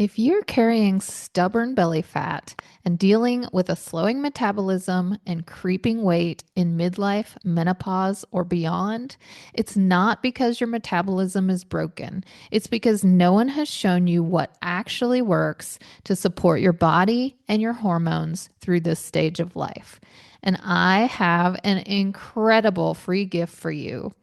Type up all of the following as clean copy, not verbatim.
If you're carrying stubborn belly fat and dealing with a slowing metabolism and creeping weight in midlife, menopause, or beyond, it's not because your metabolism is broken. It's because no one has shown you what actually works to support your body and your hormones through this stage of life. And I have an incredible free gift for you.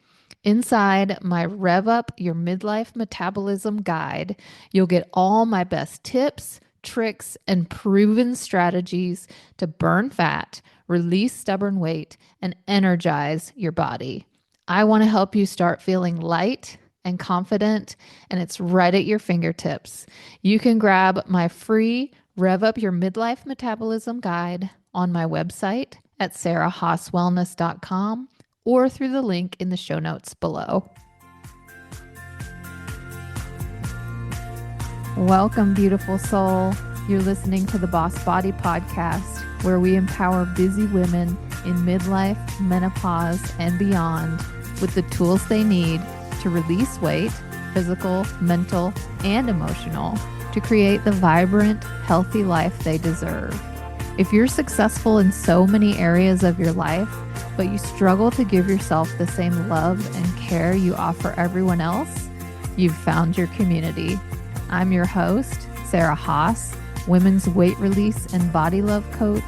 Inside my Rev Up Your Midlife Metabolism Guide, you'll get all my best tips, tricks, and proven strategies to burn fat, release stubborn weight, and energize your body. I want to help you start feeling light and confident, and it's right at your fingertips. You can grab my free Rev Up Your Midlife Metabolism Guide on my website at sarahhaaswellness.com or through the link in the show notes below. Welcome, beautiful soul. You're listening to the Boss Body Podcast, where we empower busy women in midlife, menopause, and beyond with the tools they need to release weight, physical, mental, and emotional, to create the vibrant, healthy life they deserve. If you're successful in so many areas of your life, but you struggle to give yourself the same love and care you offer everyone else, you've found your community. I'm your host, Sarah Haas, women's weight release and body love coach,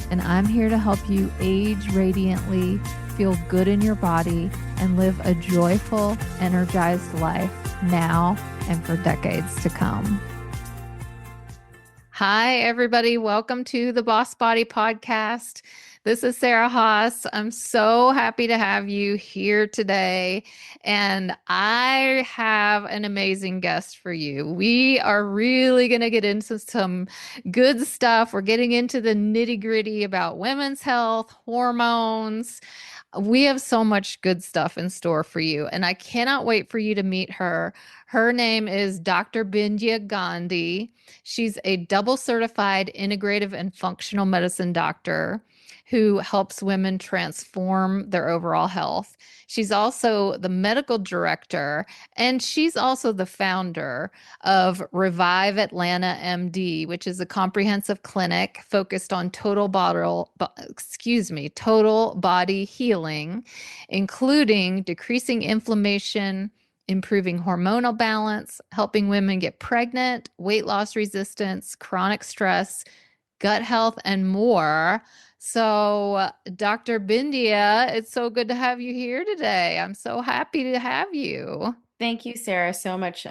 and I'm here to help you age radiantly, feel good in your body, and live a joyful, energized life now and for decades to come. Hi, everybody. Welcome to the Boss Body Podcast. This is Sarah Haas. I'm so happy to have you here today. And I have an amazing guest for you. We are really going to get into some good stuff. We're getting into the nitty-gritty about women's health, hormones. We have so much good stuff in store for you, and I cannot wait for you to meet her. Her name is Dr. Bindiya Gandhi. She's a double certified integrative and functional medicine doctor who helps women transform their overall health. She's also the medical director, and she's also the founder of Revive Atlanta MD, which is a comprehensive clinic focused on total body healing, including decreasing inflammation, improving hormonal balance, helping women get pregnant, weight loss resistance, chronic stress, gut health, and more. So, Dr. Bindiya, it's so good to have you here today. I'm so happy to have you. Thank you, Sarah. So much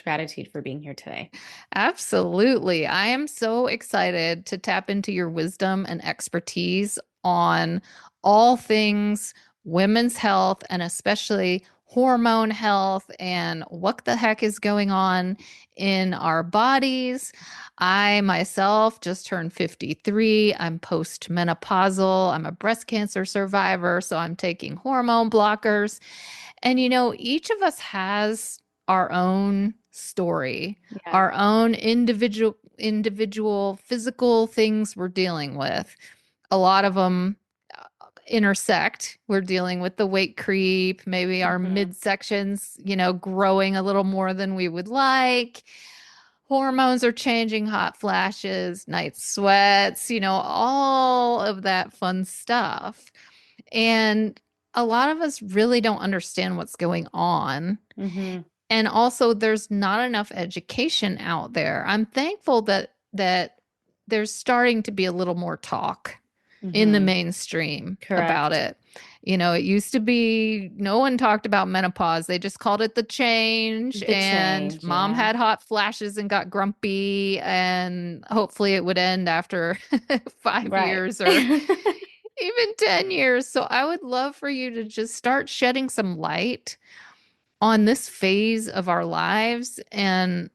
gratitude for being here today. Absolutely. I am so excited to tap into your wisdom and expertise on all things women's health and especially hormone health and what the heck is going on in our bodies. I myself just turned 53. I'm postmenopausal. I'm a breast cancer survivor, so I'm taking hormone blockers. And each of us has our own story, Yeah. our own individual physical things we're dealing with. A lot of them intersect. We're dealing with the weight creep, maybe our hmm midsections, growing a little more than we would like. Hormones are changing, hot flashes, night sweats, all of that fun stuff. And a lot of us really don't understand what's going on. hmm And also there's not enough education out there. I'm thankful that there's starting to be a little more talk in the hmm mainstream about Correct. it. It used to be no one talked about menopause. They just called it the change, The and change, mom yeah. had hot flashes and got grumpy, and hopefully it would end after 5 Right. years or even 10 years. So I would love for you to just start shedding some light on this phase of our lives and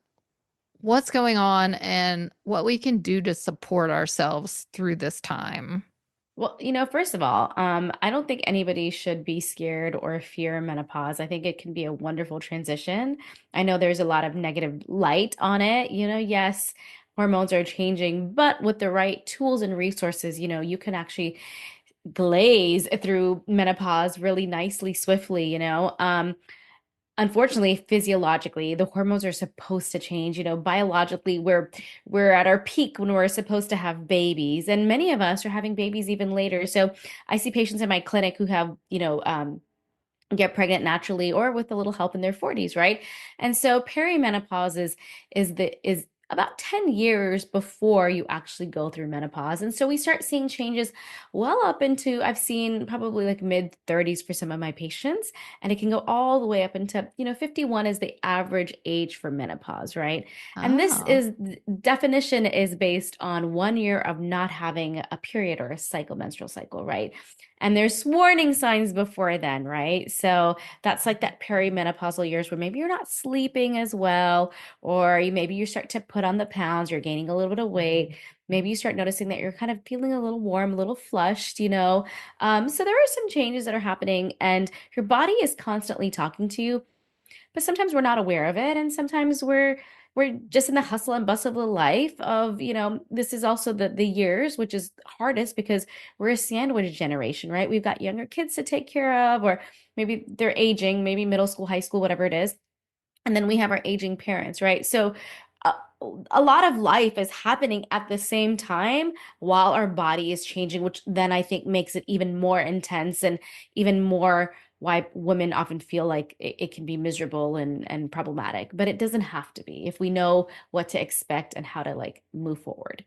what's going on and what we can do to support ourselves through this time. Well, first of all, I don't think anybody should be scared or fear menopause. I think it can be a wonderful transition. I know there's a lot of negative light on it. Yes, hormones are changing, but with the right tools and resources, you can actually glaze through menopause really nicely, swiftly. unfortunately, physiologically, the hormones are supposed to change. Biologically, we're at our peak when we're supposed to have babies, and many of us are having babies even later. So I see patients in my clinic who have, get pregnant naturally or with a little help in their 40s, right? And so perimenopause is about 10 years before you actually go through menopause. And so we start seeing changes well up into, I've seen probably like mid 30s for some of my patients, and it can go all the way up into, 51 is the average age for menopause, right? And this Oh. is definition is based on 1 year of not having a period or a cycle, menstrual cycle, right? And there's warning signs before then, right? So that's like that perimenopausal years where maybe you're not sleeping as well, or maybe you start to put on the pounds, you're gaining a little bit of weight. Maybe you start noticing that you're kind of feeling a little warm, a little flushed. So there are some changes that are happening, and your body is constantly talking to you, but sometimes we're not aware of it, and sometimes we're just in the hustle and bustle of life of, this is also the years, which is hardest because we're a sandwich generation, right? We've got younger kids to take care of, or maybe they're aging, maybe middle school, high school, whatever it is, and then we have our aging parents, right? So uh, a lot of life is happening at the same time while our body is changing, which then I think makes it even more intense and even more why women often feel like it can be miserable and problematic. But it doesn't have to be if we know what to expect and how to like move forward.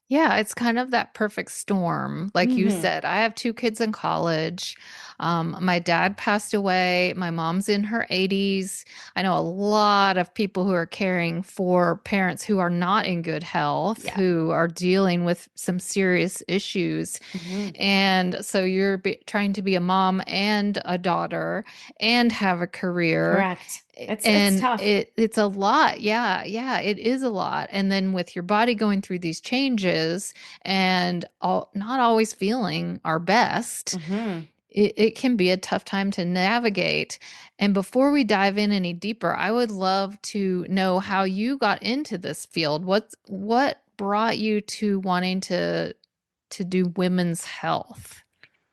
Yeah, it's kind of that perfect storm. Like you Hmm. said, I have two kids in college. My dad passed away. My mom's in her 80s. I know a lot of people who are caring for parents who are not in good health, Yeah. who are dealing with some serious issues. Hmm. And so you're trying to be a mom and a daughter and have a career. Correct. It's And tough. it's a lot. Yeah, yeah, it is a lot. And then with your body going through these changes and not always feeling our best, Hmm. it can be a tough time to navigate. And before we dive in any deeper, I would love to know how you got into this field. What brought you to wanting to do women's health?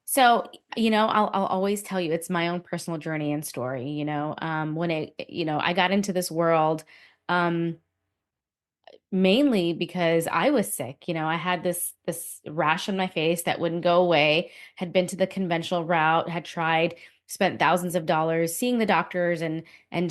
So, I'll always tell you it's my own personal journey and story, when I got into this world, um, mainly because I was sick. I had this rash on my face that wouldn't go away, had been to the conventional route, had tried, spent thousands of dollars seeing the doctors and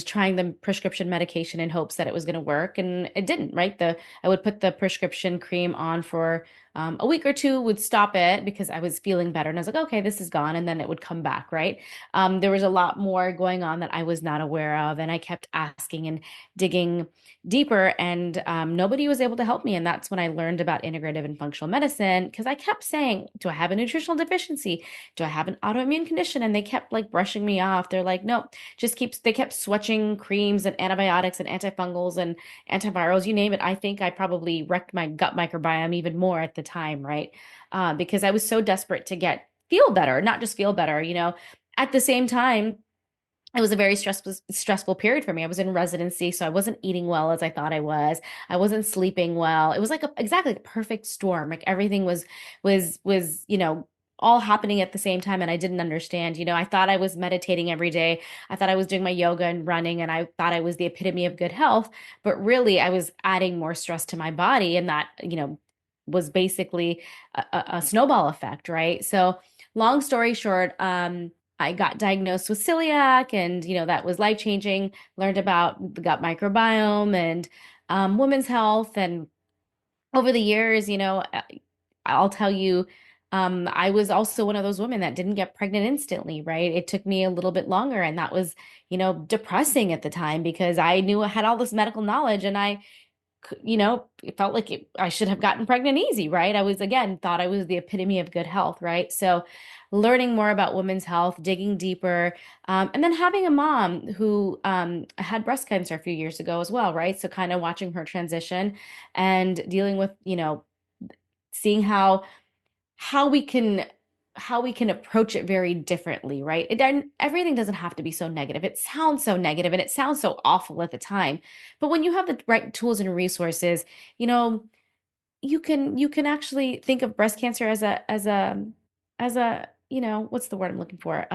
trying the prescription medication in hopes that it was going to work, and it didn't, right? The I would put the prescription cream on for a week or two, would stop it because I was feeling better, and I was like, okay, this is gone, and then it would come back, right? There was a lot more going on that I was not aware of, and I kept asking and digging deeper, and nobody was able to help me. And that's when I learned about integrative and functional medicine, because I kept saying, do I have a nutritional deficiency? Do I have an autoimmune condition? And they kept like brushing me off. They're like, no, they kept switching creams and antibiotics and antifungals and antivirals, you name it. I think I probably wrecked my gut microbiome even more at the time, right? Because I was so desperate to feel better, not just feel better, at the same time, it was a very stressful period for me. I was in residency, so I wasn't eating well as I thought I was. I wasn't sleeping well. It was like exactly like a perfect storm. Like everything was all happening at the same time, and I didn't understand. I thought I was meditating every day. I thought I was doing my yoga and running, and I thought I was the epitome of good health, but really I was adding more stress to my body, and that, was basically a snowball effect, right? So long story short, I got diagnosed with celiac, and that was life changing. Learned about the gut microbiome and women's health, and over the years, I'll tell you, I was also one of those women that didn't get pregnant instantly, right? It took me a little bit longer, and that was, depressing at the time because I knew I had all this medical knowledge, and it felt like I should have gotten pregnant easy, right? I was, again, thought I was the epitome of good health, right? So, learning more about women's health, digging deeper, and then having a mom who had breast cancer a few years ago as well, right? So, kind of watching her transition and dealing with, seeing how we can how we can approach it very differently, right? Everything doesn't have to be so negative. It sounds so negative and it sounds so awful at the time. But when you have the right tools and resources, you know, you can actually think of breast cancer as a what's the word I'm looking for?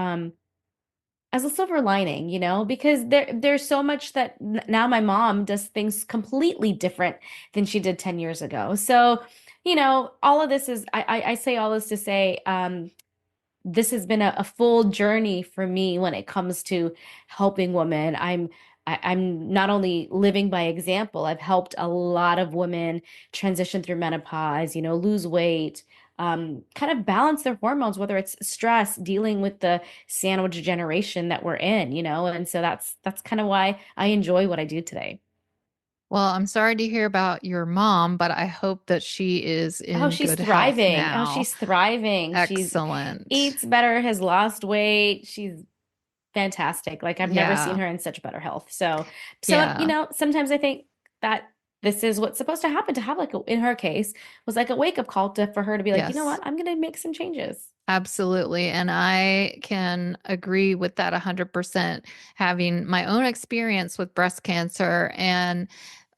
as a silver lining, because there's so much that now my mom does things completely different than she did 10 years ago. So, all of this is I say all this to say, this has been a full journey for me when it comes to helping women. I'm not only living by example, I've helped a lot of women transition through menopause, lose weight, kind of balance their hormones, whether it's stress, dealing with the sandwich generation that we're in, and so that's kind of why I enjoy what I do today. Well, I'm sorry to hear about your mom, but I hope that she is Oh, in she's good health thriving. Oh, now. she's thriving. She's Excellent. eats better, has lost weight. She's fantastic. Like I've never seen Yeah. her in such better health. So, Yeah. sometimes I think that this is what's supposed to happen to have like in her case was like a wake up call for her to be like, you know what, Yes. I'm gonna make some changes. Absolutely. And I can agree with that 100%, having my own experience with breast cancer. And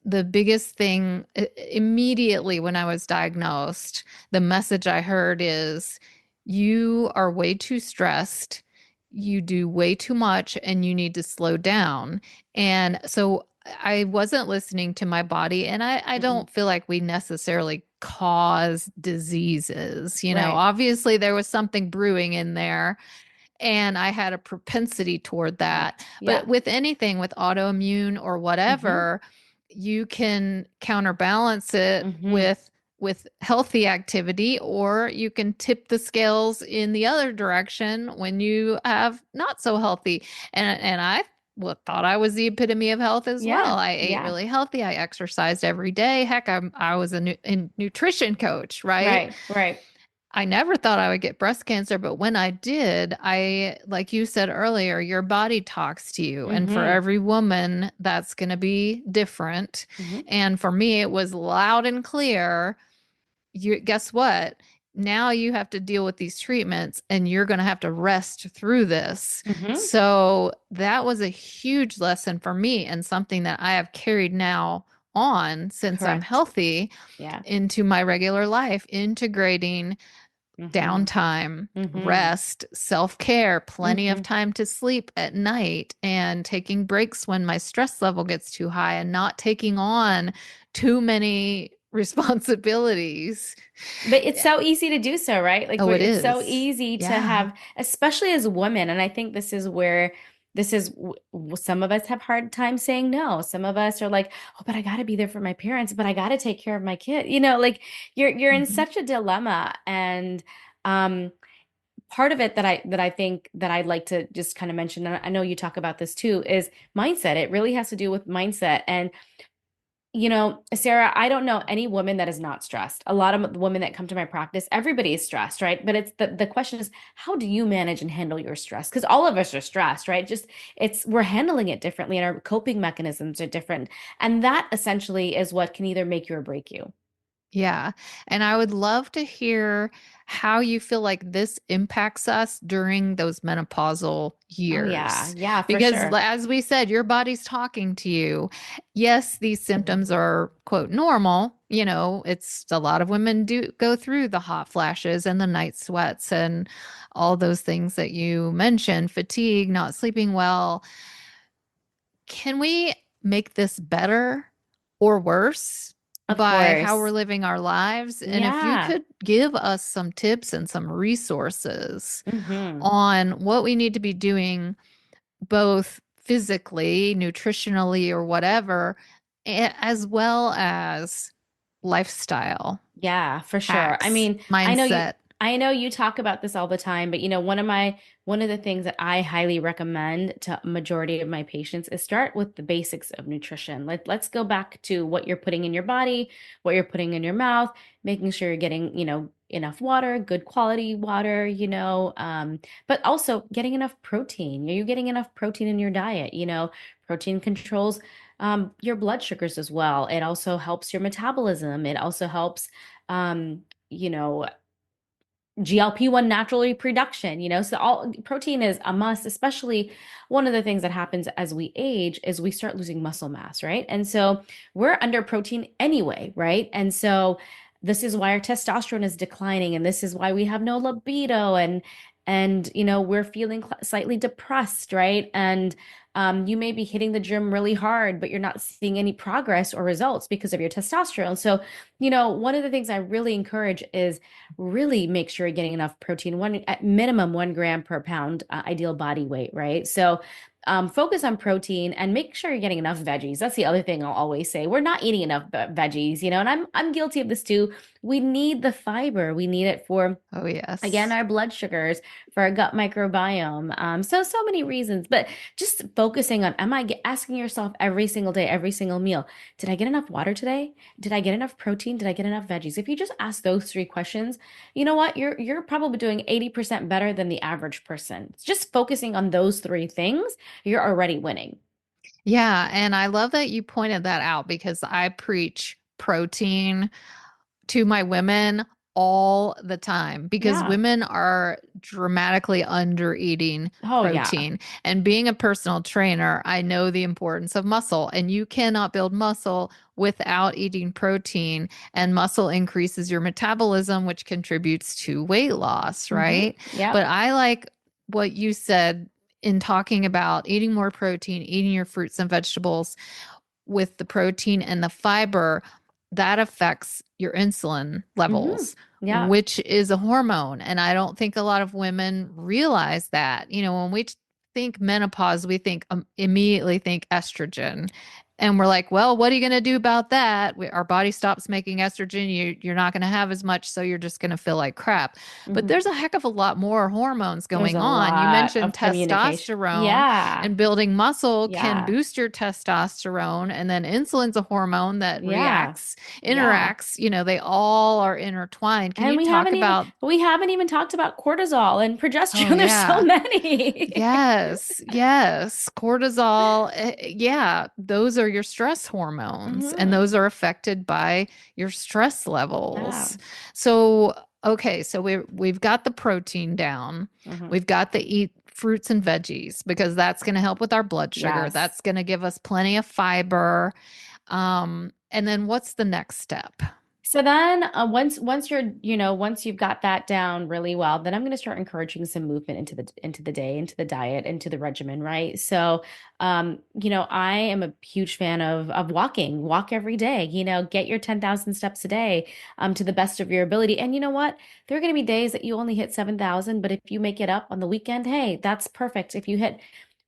the biggest thing immediately when I was diagnosed, the message I heard is you are way too stressed, you do way too much, and you need to slow down. And so I wasn't listening to my body, and I Mm-mm. don't feel like we necessarily cause diseases. Right. Obviously there was something brewing in there and I had a propensity toward that. Right. But Yeah. with anything, with autoimmune or Mm-hmm. whatever, you can counterbalance it Mm-hmm. with healthy activity, or you can tip the scales in the other direction when you have not so healthy. And I thought I was the epitome of health as well. Yeah. I ate Yeah. really healthy. I exercised every day. Heck, I was a nutrition coach, right? Right. Right. I never thought I would get breast cancer, but when I did, like you said earlier, your body talks to you. And for Mm-hmm. every woman, that's going to be different. Mm-hmm. And for me, it was loud and clear. Guess what? Now you have to deal with these treatments and you're going to have to rest through this. Mm-hmm. So that was a huge lesson for me and something that I have carried now on since I'm Correct. healthy Yeah. into my regular life, integrating Mm-hmm. downtime, Mm-hmm. rest, self care, plenty of Mm-hmm. time to sleep at night, and taking breaks when my stress level gets too high and not taking on too many responsibilities. But it's so easy to do so, right? Like Oh, it it's so is. easy to Yeah. have, especially as women. And I think this is where some of us have hard time saying no. Some of us are like, oh, but I got to be there for my parents, but I got to take care of my kid. Like you're in Mhm. such a dilemma. And um, part of it that I think that I'd like to just kind of mention, and I know you talk about this too, is mindset. It really has to do with mindset. And Sarah, I don't know any woman that is not stressed. A lot of the women that come to my practice, everybody is stressed, right? But it's the question is, how do you manage and handle your stress? Because all of us are stressed, right? Just we're handling it differently and our coping mechanisms are different. And that essentially is what can either make you or break you. Yeah. And I would love to hear how you feel like this impacts us during those menopausal Oh yeah, years. yeah, for Because, sure. as we said, your body's talking to you. Yes, these symptoms are, quote, normal. It's a lot of women do go through the hot flashes and the night sweats and all those things that you mentioned, fatigue, not sleeping well. Can we make this better or worse Of by how we're course. living our lives? And if you Yeah. could give us some tips and some resources Hmm. on what we need to be doing, both physically, nutritionally, or whatever, as well as lifestyle Yeah, for sure. I hacks, mean, mindset. I know you talk about this all the time, but one of the things that I highly recommend to a majority of my patients is start with the basics of nutrition. Let's go back to what you're putting in your body, what you're putting in your mouth, making sure you're getting, enough water, good quality water, but also getting enough protein. Are you getting enough protein in your diet? Protein controls your blood sugars as well. It also helps your metabolism. It also helps, um, you know, GLP-1 natural reproduction, so all protein is a must, especially one of the things that happens as we age is we start losing muscle mass, right? And so we're under protein anyway, right? And so this is why our testosterone is declining and this is why we have no libido and we're feeling slightly depressed, right? And you may be hitting the gym really hard, but you're not seeing any progress or results because of your testosterone. So, one of the things I really encourage is really make sure you're getting enough protein, one at minimum 1 gram per pound, ideal body weight, right? So focus on protein and make sure you're getting enough veggies. That's the other thing I'll always say. We're not eating enough veggies, and I'm guilty of this too. We need the fiber. We need it for, Oh, again, yes. our blood sugars, for our gut microbiome. So many reasons, but just focusing on, asking yourself every single day, every single meal, did I get enough water today? Did I get enough protein? Did I get enough veggies? If you just ask those three questions, you know what? You're probably doing 80% better than the average person. Just focusing on those three things, you're already winning. Yeah, and I love that you pointed that out because I preach protein to my women all the time because Yeah. women are dramatically under eating Oh, yeah. protein. And being a personal trainer, I know the importance of muscle, and you cannot build muscle without eating protein. And muscle increases your metabolism, which contributes to weight loss, right? But Yep. I like what you said in talking about eating more protein, eating your fruits and vegetables with the protein and the fiber, that affects your insulin hmm levels, Yeah. which is a hormone. And I don't think a lot of women realize that. When we think menopause, we think immediately think estrogen. And we're like, well, what are you going to do about that? Our body stops making estrogen. You're not going to have as much, so you're just going to feel like crap. But hmm there's a heck of a lot more hormones There's going a on. You lot mentioned of communication. testosterone, Yeah. and building muscle can Yeah. boost your testosterone. And then insulin's a hormone that Yeah. Yeah. interacts, they all are intertwined. Can And you we talk haven't even about? we haven't even talked about cortisol and Oh, progesterone. There's so yeah. many. Yes, yes. Cortisol. Yeah, those are your stress hormones, and hmm those are affected by your stress Yeah. levels. So, okay, so we've got the protein down. hmm We've got the eat fruits and veggies because that's going to help with our blood sugar. Yes. That's going to give us plenty of fiber. And then what's the next step? So then, once you're, once you've got that down really well, then I'm going to start encouraging some movement into the day, into the diet, into the regimen, right? So, I am a huge fan of walking. Walk every day. Get your 10,000 steps a day, to the best of your ability. And you know what? There are going to be days that you only hit 7,000, but if you make it up on the weekend, hey, that's perfect. If you hit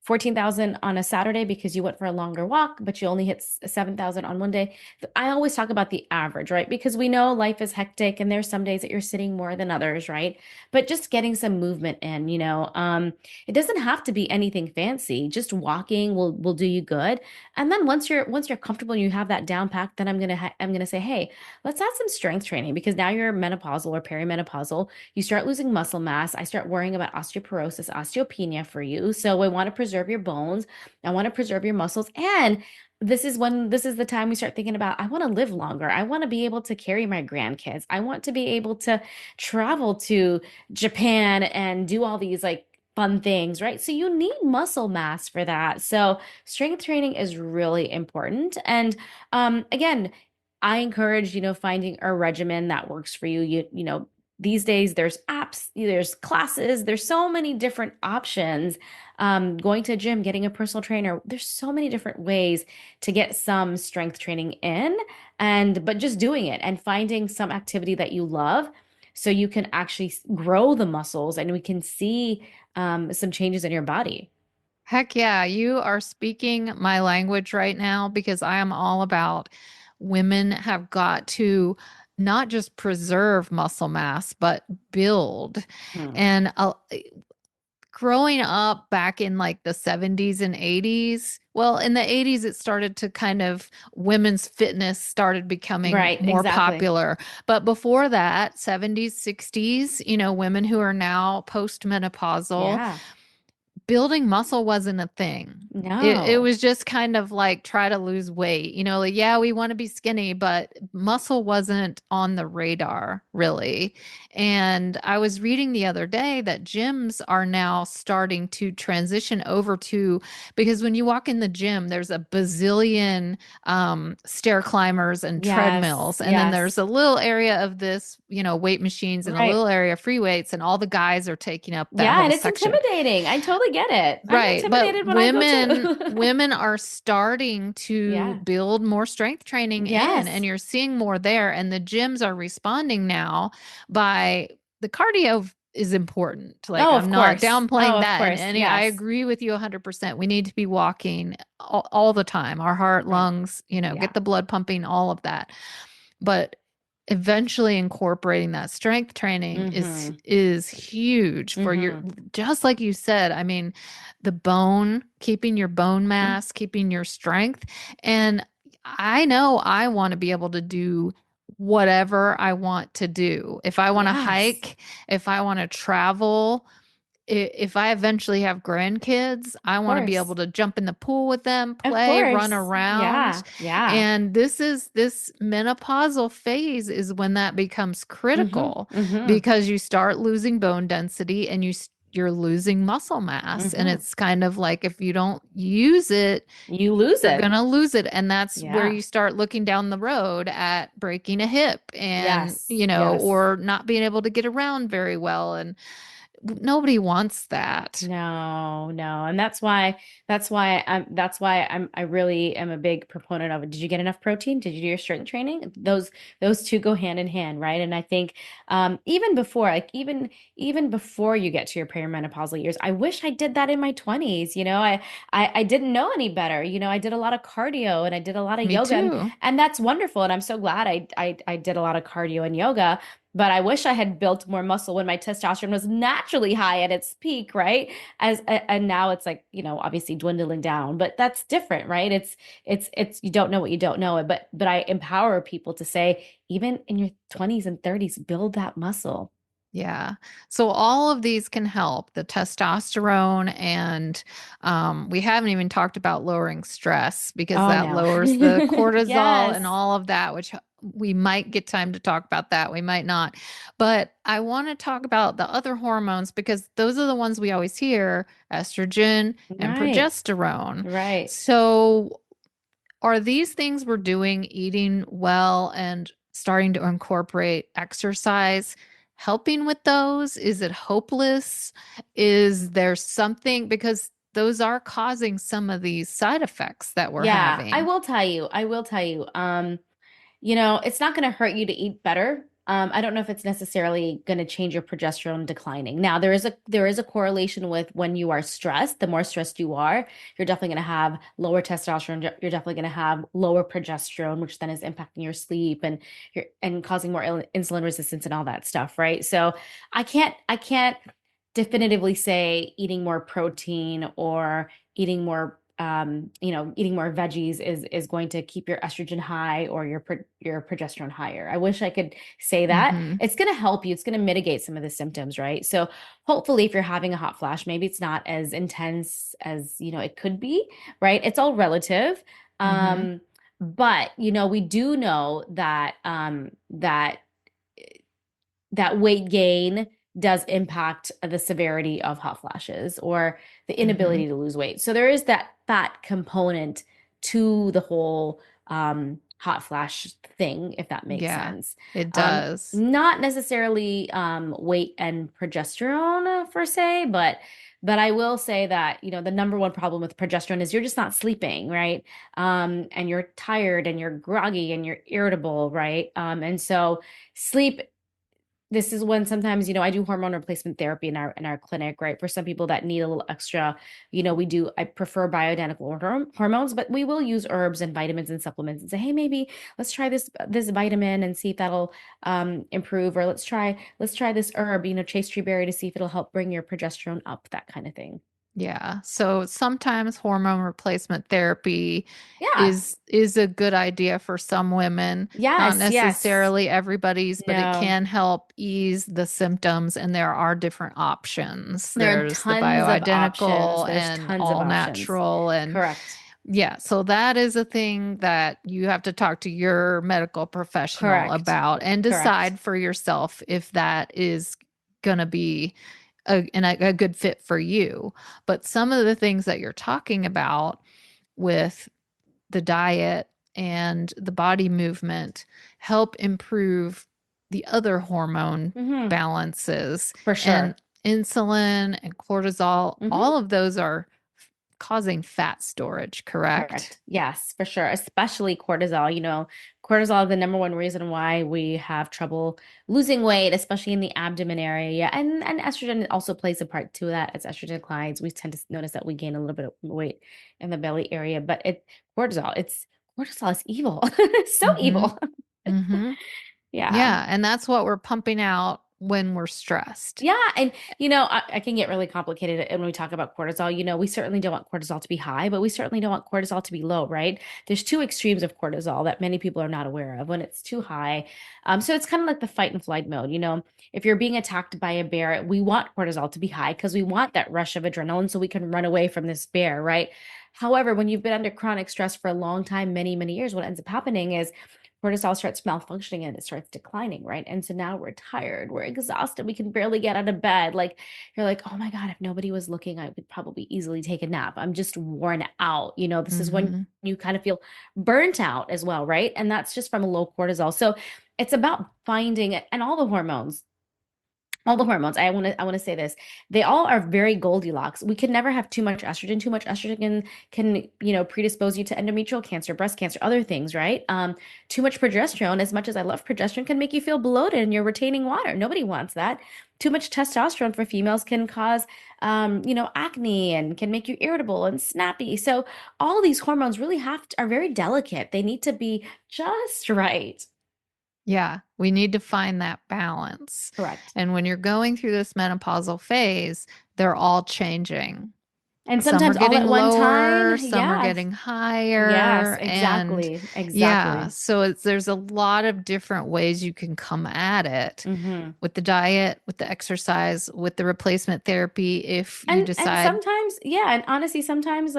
14,000 on a Saturday because you went for a longer walk, but you only hit 7,000 on one day. I always talk about the average, right? Because we know life is hectic and there's some days that you're sitting more than others, right? But just getting some movement in, it doesn't have to be anything fancy. Just walking will do you good. And then once you're comfortable and you have that down packed, then I'm gonna say, hey, let's add some strength training because now you're menopausal or perimenopausal. You start losing muscle mass. I start worrying about osteoporosis, osteopenia for you. So I want to preserve your bones. I want to preserve your muscles. And this is the time we start thinking about, I want to live longer. I want to be able to carry my grandkids. I want to be able to travel to Japan and do all these like fun things, right? So you need muscle mass for that. So strength training is really important. And again, I encourage, finding a regimen that works for you. These days there's apps, there's classes, there's so many different options. Going to a gym, getting a personal trainer, there's so many different ways to get some strength training in, but just doing it and finding some activity that you love so you can actually grow the muscles and we can see some changes in your body. Heck yeah, you are speaking my language right now because I am all about women have got to not just preserve muscle mass, but build. Hmm. And growing up back in like the 70s and 80s, well, in the 80s, it started to kind of women's fitness started becoming Right, more exactly. popular. But before that, 70s, 60s, women who are now postmenopausal Yeah. building muscle wasn't a thing. It No. was just kind of like try to lose weight. Like, yeah, we want to be skinny, but muscle wasn't on the radar really. And I was reading the other day that gyms are now starting to transition over to, because when you walk in the gym, there's a bazillion stair climbers and Yes, treadmills. And then there's yes. a little area of this, weight machines and a Right. little area of free weights, and all the guys are taking up that Yeah, whole and it's section. intimidating. I totally get it. I'm Right. But intimidated when I go to. women are starting to Yeah. build more strength training in, and Yes. you're seeing more there. And the gyms are responding now by the cardio is important. Like, Oh, I'm of not course. Oh, downplaying of that in course. any, I Yes. agree with you 100%. We need to be walking all the time, our heart, Right. lungs, Yeah. get the blood pumping, all of that. But eventually incorporating that strength training is Mm-hmm. is huge for your, Mm-hmm. just like you said. I mean, the bone, keeping your bone mass, keeping your strength. And I know I want to be able to do whatever I want to do. If I want to Yes. hike, if I want to travel, if I eventually have grandkids, I Of want to be able course. to jump in the pool with them, Of play, run course. around. Yeah. Yeah. And this menopausal phase is when that becomes Mm-hmm. critical, Mm-hmm. because you start losing bone density and you're losing muscle mass. And Mm-hmm. it's kind of like, if you don't use it, You lose you're it. going to lose it. And that's where Yeah. you start looking down the road at breaking a hip and, Yes. Yes. or not being able to get around very well. And nobody wants that. No, no. And I really am a big proponent of it. Did you get enough protein? Did you do your strength training? Those two go hand in hand, right? And I think even before, like even before you get to your perimenopausal years, I wish I did that in my 20s. I didn't know any better. I did a lot of cardio and I did a lot of Me yoga, and too. and that's wonderful. And I'm so glad I did a lot of cardio and yoga. But I wish I had built more muscle when my testosterone was naturally high at its peak, right? And now it's like, obviously dwindling down, but that's different, right? It's you don't know what you don't know. But I empower people to say, even in your 20s and 30s, build that muscle. Yeah. So all of these can help the testosterone, and we haven't even talked about lowering stress, because Oh that no. lowers the cortisol and Yes. all of that, which we might get time to talk about that. We might not. But I want to talk about the other hormones, because those are the ones we always hear: estrogen and Right. progesterone. Right. So are these things we're doing, eating well and starting to incorporate exercise, helping with those? Is it hopeless? Is there something, because those are causing some of these side effects that we're Yeah, I having? will tell you. I will tell you. It's not going to hurt you to eat better. I don't know if it's necessarily going to change your progesterone declining. Now, there is a correlation with when you are stressed. The more stressed you are, you're definitely going to have lower testosterone. You're definitely going to have lower progesterone, which then is impacting your sleep and causing more insulin resistance and all that stuff, right? So I can't definitively say eating more protein or eating more veggies is going to keep your estrogen high or your progesterone higher. I wish I could say that. Hmm. It's going to help you. It's going to mitigate some of the symptoms, right? So hopefully if you're having a hot flash, maybe it's not as intense as, it could be, right? It's all relative. Hmm. But we do know that weight gain does impact the severity of hot flashes or the Hmm. inability to lose weight. So there is that fat component to the whole hot flash thing, if that makes Yeah, sense. it does. Not necessarily weight and progesterone per se, but I will say that, the number one problem with progesterone is you're just not sleeping, right? And you're tired and you're groggy and you're irritable, right? And so sleep this is when sometimes I do hormone replacement therapy in our clinic, right? For some people that need a little extra, I prefer bioidentical hormones, but we will use herbs and vitamins and supplements and say, hey, maybe let's try this vitamin and see if that'll improve, or let's try this herb, chase tree berry, to see if it'll help bring your progesterone up, that kind of thing. Yeah. So sometimes hormone replacement therapy Yeah. is a good idea for some women, not Yes, yes. necessarily everybody's, but it No. can help ease the symptoms and there are different options. There are There's the tons of options. bioidentical There's and tons of all options. natural and Correct. yeah, so that is a thing that you have to talk to your medical professional Correct. about and Correct. decide for yourself if that is going to be a good fit for you. But some of the things that you're talking about with the diet and the body movement help improve the other hormone Hmm. balances For and sure. insulin and cortisol. Hmm. All of those are causing fat storage, correct? Correct. Yes, for sure. Especially cortisol. Cortisol is the number one reason why we have trouble losing weight, especially in the abdomen area. Yeah. And estrogen also plays a part to that. As estrogen declines, we tend to notice that we gain a little bit of weight in the belly area. But cortisol is evil. It's so Mm-hmm. evil. Mm-hmm. Yeah. Yeah, and that's what we're pumping out when we're stressed. Yeah, and I can get really complicated when we talk about cortisol. We certainly don't want cortisol to be high, but we certainly don't want cortisol to be low, right? There's two extremes of cortisol that many people are not aware of when it's too high. So it's kind of like the fight and flight mode. If you're being attacked by a bear, we want cortisol to be high because we want that rush of adrenaline so we can run away from this bear, right? However, when you've been under chronic stress for a long time, many, many years, what ends up happening is cortisol starts malfunctioning and it starts declining, right? And so now we're tired, we're exhausted, we can barely get out of bed. Like you're like, oh my God, if nobody was looking, I could probably easily take a nap. I'm just worn out. This is when Mm-hmm. you kind of feel burnt out as well, right? And that's just from a low cortisol. So it's about finding it and all the hormones. I want to say this. They all are very Goldilocks. We can never have too much estrogen. Too much estrogen can predispose you to endometrial cancer, breast cancer, other things, right? Too much progesterone, as much as I love progesterone, can make you feel bloated and you're retaining water. Nobody wants that. Too much testosterone for females can cause acne and can make you irritable and snappy. So all these hormones really are very delicate. They need to be just right. Yeah, we need to find that balance. Correct. And when you're going through this menopausal phase, they're all changing. And Some are sometimes all getting at one lower, time. some are Yeah. getting Yes, higher, and exactly. yeah, Exactly. so there's a lot of different ways you can come at it Hmm. with the diet, with the exercise, with the replacement therapy if you And decide. sometimes, yeah, and honestly, sometimes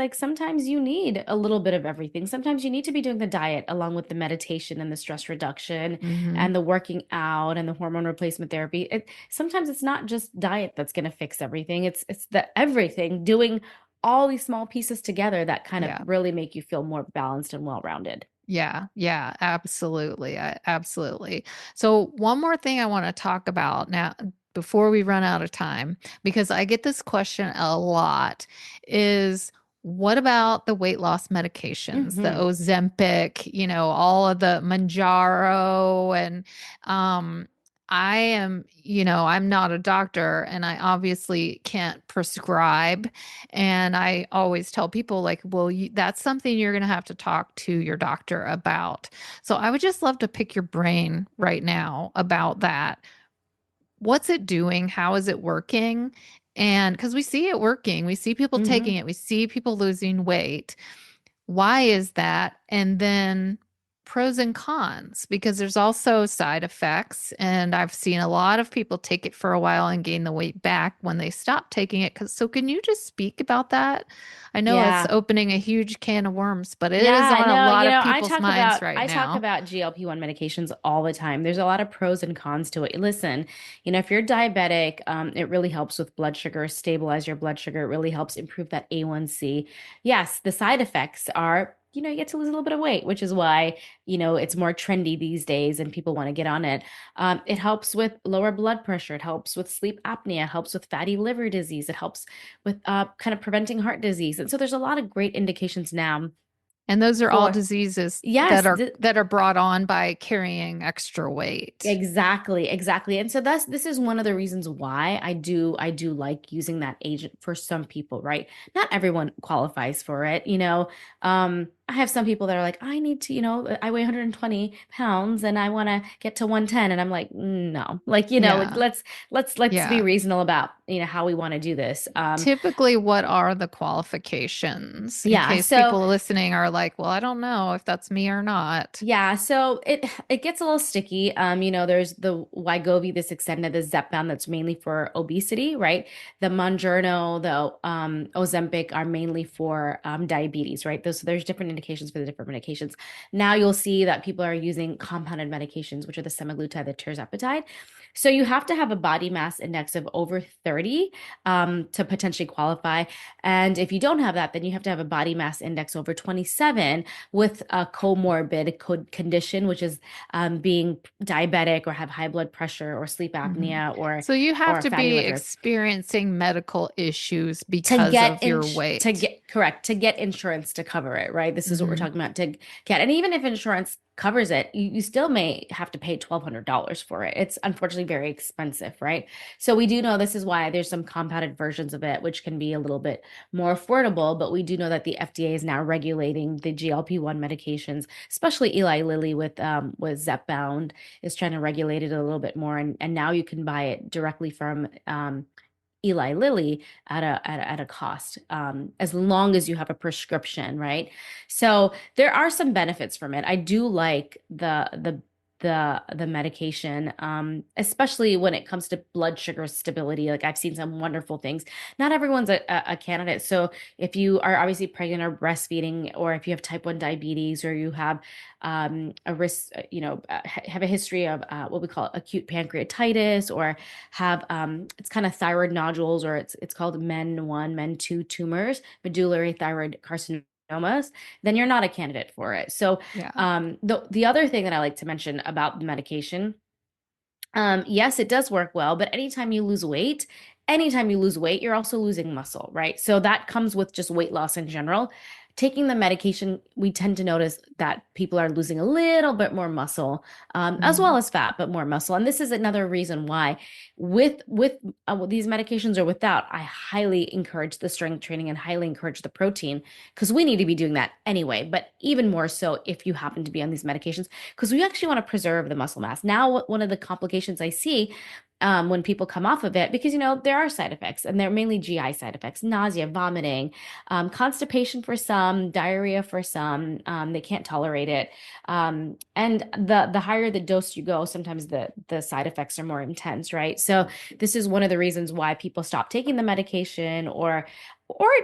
you need a little bit of everything. Sometimes you need to be doing the diet along with the meditation and the stress reduction Mhm. and the working out and the hormone replacement therapy. Sometimes it's not just diet that's going to fix everything. It's the everything doing all these small pieces together that kind of Yeah. really make you feel more balanced and well-rounded. Yeah, yeah, absolutely. Absolutely. So, one more thing I want to talk about now before we run out of time, because I get this question a lot, is what about the weight loss medications, the Hmm. Ozempic, all of the Manjaro and um I am, I'm not a doctor and I obviously can't prescribe and I always tell people, like, well, that's something you're going to have to talk to your doctor about. So I would just love to pick your brain right now about that. What's it doing? How is it working? And because we see it working, we see people taking Hmm. it, we see people losing weight. Why is that? And then pros and cons, because there's also side effects. And I've seen a lot of people take it for a while and gain the weight back when they stop taking it. So, can you just speak about that? I know it's Yeah. opening a huge can of worms, but it is Yeah, on a no, lot of I people's talk minds about right I talk now. about GLP-1 medications all the time. There's a lot of pros and cons to it. Listen, if you're diabetic, it really helps with blood sugar, stabilize your blood sugar. It really helps improve that A1C. Yes, the side effects are, you get to lose a little bit of weight, which is why, it's more trendy these days and people want to get on it. It helps with lower blood pressure. It helps with sleep apnea. It helps with fatty liver disease. It helps with kind of preventing heart disease. And so there's a lot of great indications now And those are all for diseases yes, that are brought on by carrying extra weight. exactly, exactly. And so this is one of the reasons why I do like using that agent for some people, right? Not everyone qualifies for it. I have some people that are like, I need to, I weigh 120 pounds and I want to get to 110. And I'm like, no, like, Yeah. let's be Yeah. reasonable about, how we want to do this. Typically, what are the qualifications in Yeah. case So people listening are like, well, I don't know if that's me or not? Yeah, so it gets a little sticky. There's the Wegovy, this extended, the Zepbound that's mainly for obesity, right? The Mounjaro, the Ozempic are mainly for diabetes, right? There's different indications for the different medications. Now you'll see that people are using compounded medications, which are the semaglutide, the tirzepatide. So you have to have a body mass index of over 30 to potentially qualify. And if you don't have that, then you have to have a body mass index over 27 with a comorbid condition, which is being diabetic or have high blood pressure or sleep Mhm. apnea So you have or to fatty be liver experiencing medical issues to because get of in your to weight. get correct to get insurance to cover it, right? This is what we're Hmm. talking about to get. And even if insurance covers it, you still may have to pay $1,200 for it. It's unfortunately very expensive, right? So we do know this is why there's some compounded versions of it which can be a little bit more affordable, but we do know that the FDA is now regulating the GLP-1 medications, especially Eli Lilly with Zepbound is trying to regulate it a little bit more, and now you can buy it directly from Eli Lilly at a cost, as long as you have a prescription, right? So there are some benefits from it. I do like the medication, especially when it comes to blood sugar stability. Like I've seen some wonderful things. Not everyone's a candidate. So if you are obviously pregnant or breastfeeding, or if you have type 1 diabetes, or you have a risk, have a history of what we call acute pancreatitis, or have it's kind of thyroid nodules, or it's called MEN1, MEN2 tumors, medullary thyroid carcinomas, then you're not a candidate for it. So Yeah. the other thing that I like to mention about the medication, yes, it does work well, but anytime you lose weight, you're also losing muscle, right? So that comes with just weight loss in general. Taking the medication, we tend to notice that people are losing a little bit more muscle, as well Mhm. as fat, but more muscle. And this is another reason why, with these medications or without, I highly encourage the strength training and highly encourage the protein, because we need to be doing that anyway. But even more so if you happen to be on these medications, because we actually want to preserve the muscle mass. Now, one of the complications I see when people come off of it, because there are side effects, and they're mainly GI side effects: nausea, vomiting, constipation for some, diarrhea for some. They can't tolerate it, and the higher the dose you go, sometimes the side effects are more intense, right? So this is one of the reasons why people stop taking the medication, or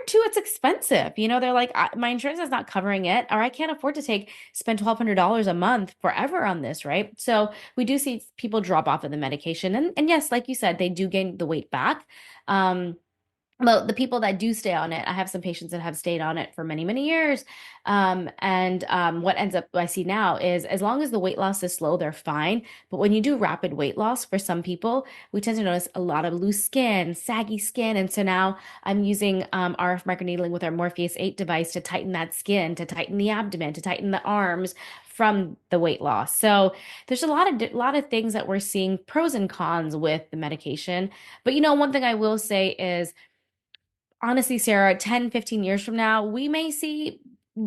two, it's expensive. They're like, my insurance is not covering it, or I can't afford to spend $1,200 a month forever on this, right? So we do see people drop off of the medication, and yes, like you said, they do gain the weight back. Um, well, the people that do stay on it, I have some patients that have stayed on it for many, many years. And what ends up I see now is, as long as the weight loss is slow, they're fine. But when you do rapid weight loss, for some people, we tend to notice a lot of loose skin, saggy skin. And so now I'm using RF microneedling with our Morpheus 8 device to tighten that skin, to tighten the abdomen, to tighten the arms from the weight loss. So there's a lot of things that we're seeing, pros and cons with the medication. But one thing I will say is, honestly, Sarah, 10, 15 years from now, we may see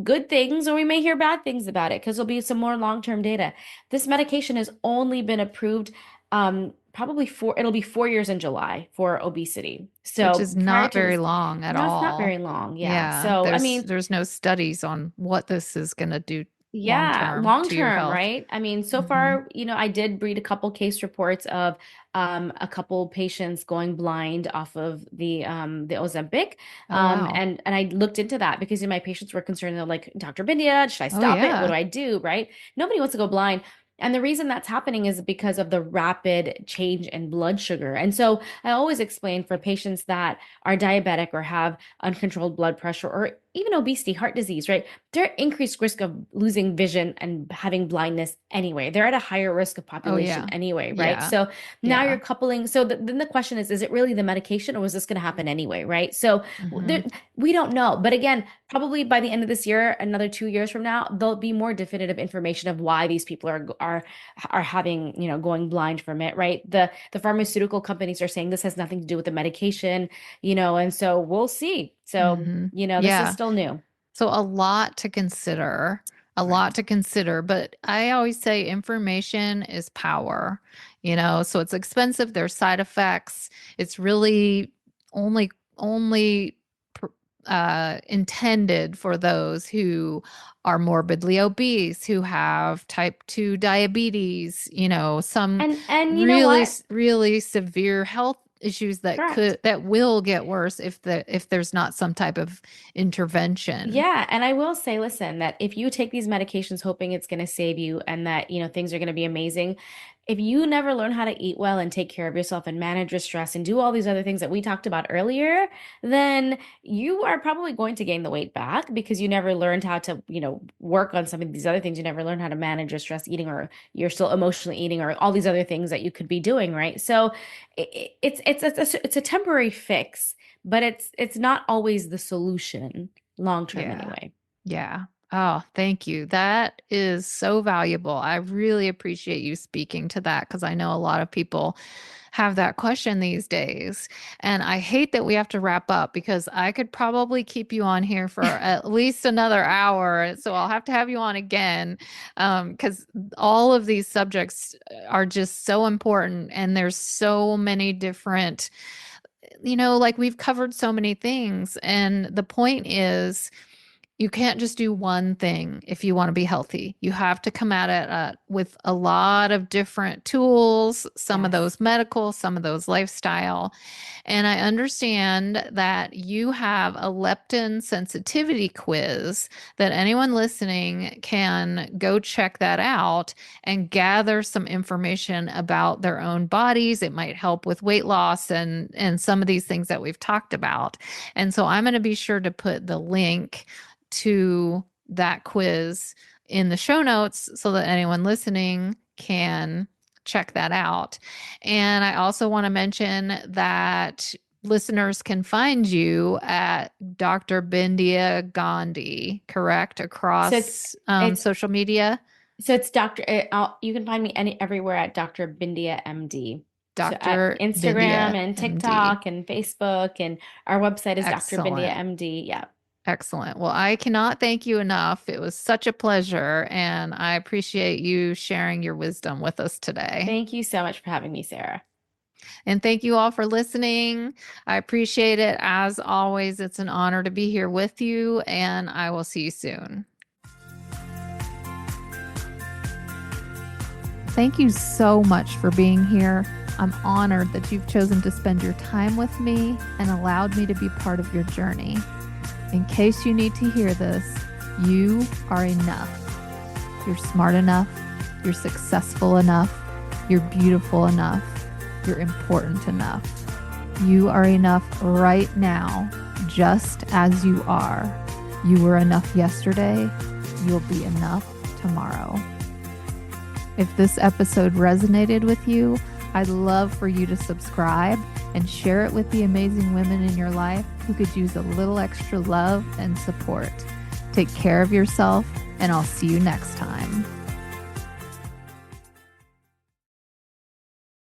good things, or we may hear bad things about it, because there'll be some more long-term data. This medication has only been approved, probably it'll be 4 years in July for obesity. Which So is prior not to very this, long at no, it's not all. very long. Yeah. Yeah, So, I there's mean, there's no studies on what this is going to do long yeah, term long to your term, health. right? I mean, so Hmm. far, I did read a couple case reports of a couple patients going blind off of the Ozempic. Oh, wow. And I looked into that because my patients were concerned. They're like, Dr. Bindiya, should I Oh, stop it? What do yeah. I do? Right? Nobody wants to go blind. And the reason that's happening is because of the rapid change in blood sugar. And so I always explain, for patients that are diabetic or have uncontrolled blood pressure, or even obesity, heart disease, right? They're at increased risk of losing vision and having blindness anyway. They're at a higher risk of Oh, population yeah. anyway, right? Yeah. So now Yeah. you're coupling. So then the question is it really the medication, or was this going to happen anyway, right? So Hmm. there, we don't know. But again, probably by the end of this year, another 2 years from now, there'll be more definitive information of why these people are having, going blind from it, right? The pharmaceutical companies are saying this has nothing to do with the medication, and so we'll see. So, Hmm. this is Yeah. still new. So a lot to consider, a Right. lot to consider, but I always say information is power, so it's expensive, there's side effects. It's really only pr- intended for those who are morbidly obese, who have type 2 diabetes, some And you know really what? really severe health issues Correct. that will get worse if there's not some type of intervention. Yeah, and I will say, listen, that if you take these medications hoping it's going to save you and that, things are going to be amazing, if you never learn how to eat well and take care of yourself and manage your stress and do all these other things that we talked about earlier, then you are probably going to gain the weight back because you never learned how to, work on some of these other things. You never learned how to manage your stress eating, or you're still emotionally eating, or all these other things that you could be doing, right? So it's a temporary fix, but it's not always the solution long term Yeah. anyway. Yeah. Oh, thank you. That is so valuable. I really appreciate you speaking to that because I know a lot of people have that question these days. And I hate that we have to wrap up because I could probably keep you on here for at least another hour. So I'll have to have you on again because all of these subjects are just so important and there's so many different, like we've covered so many things. And the point is, you can't just do one thing if you want to be healthy. You have to come at it with a lot of different tools, some of Yes. those medical, some of those lifestyle. And I understand that you have a leptin sensitivity quiz that anyone listening can go check that out and gather some information about their own bodies. It might help with weight loss and some of these things that we've talked about. And so I'm going to be sure to put the link to that quiz in the show notes so that anyone listening can check that out. And I also want to mention that listeners can find you at Dr. Bindiya Gandhi, correct? So it's Across it's social media, it's Dr. You can find me everywhere at Dr. Bindiya MD. So at Dr. Instagram Bindiya, and MD. TikTok and Facebook, and our website is Dr. Bindiya Excellent. MD. Yeah. Excellent. Well, I cannot thank you enough. It was such a pleasure, and I appreciate you sharing your wisdom with us today. Thank you so much for having me, Sarah. And thank you all for listening. I appreciate it. As always, it's an honor to be here with you, and I will see you soon. Thank you so much for being here. I'm honored that you've chosen to spend your time with me and allowed me to be part of your journey. In case you need to hear this, you are enough. You're smart enough. You're successful enough. You're beautiful enough. You're important enough. You are enough right now, just as you are. You were enough yesterday. You'll be enough tomorrow. If this episode resonated with you, I'd love for you to subscribe and share it with the amazing women in your life who could use a little extra love and support. Take care of yourself, and I'll see you next time.